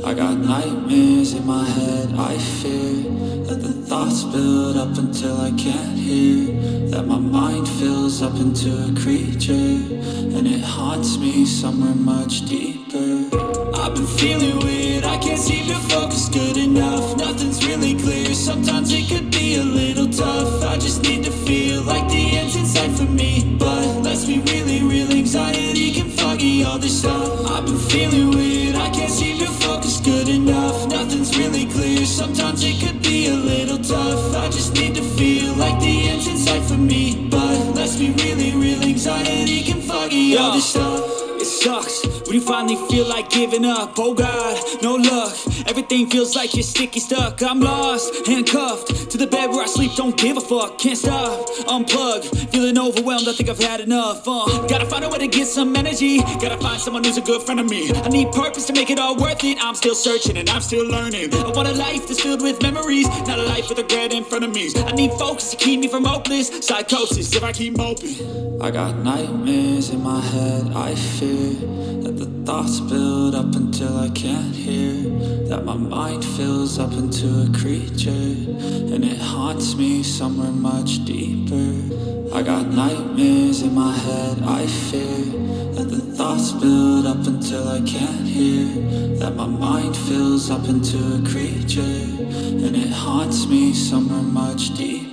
I got nightmares in my head, I fear that the thoughts build up until I can't hear, that my mind fills up into a creature, and it haunts me somewhere much deeper. I've been feeling weird, I can't seem to focus good enough. Nothing's really clear, sometimes it could be a little tough. I just need to feel like the end's in sight for me, but let's be really real, anxiety can foggy all this stuff. I've been feeling weird, I can't seem to focus good enough. Nothing's really clear, sometimes it could be a little tough. I just need to feel like the end's in sight for me, but let's be really real, anxiety can foggy all this stuff. It sucks when you finally feel like giving up. Oh God, no luck. Everything feels like you're sticky stuck. I'm lost, handcuffed to the bed where I sleep. Don't give a fuck, can't stop. Unplug, feeling overwhelmed. I think I've had enough. Gotta find a way to get some energy. Gotta find someone who's a good friend of me. I need purpose to make it all worth it. I'm still searching and I'm still learning. I want a life that's filled with memories, not a life with regret in front of me. I need focus to keep me from hopeless psychosis if I keep moping. I got nightmares in my head, I fear that the thoughts build up until I can't hear, that my mind fills up into a creature, and it haunts me somewhere much deeper. I got nightmares in my head, I fear that the thoughts build up until I can't hear, that my mind fills up into a creature, and it haunts me somewhere much deeper.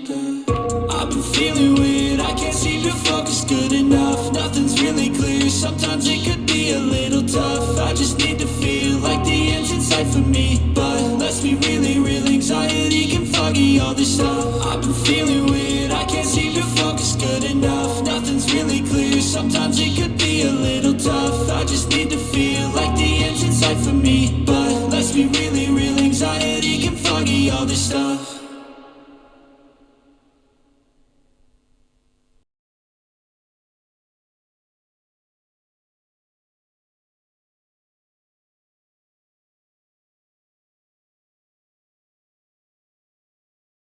I've been feeling weird, I can't seem to focus good enough. Nothing's really clear, sometimes it could be a little tough. I just need to feel like the end's in sight for me, but let's be really real, anxiety can foggy all this stuff. I've been feeling weird, I can't seem to focus good enough. Nothing's really clear, sometimes it could be a little tough. I just need to feel like the end's in sight for me, but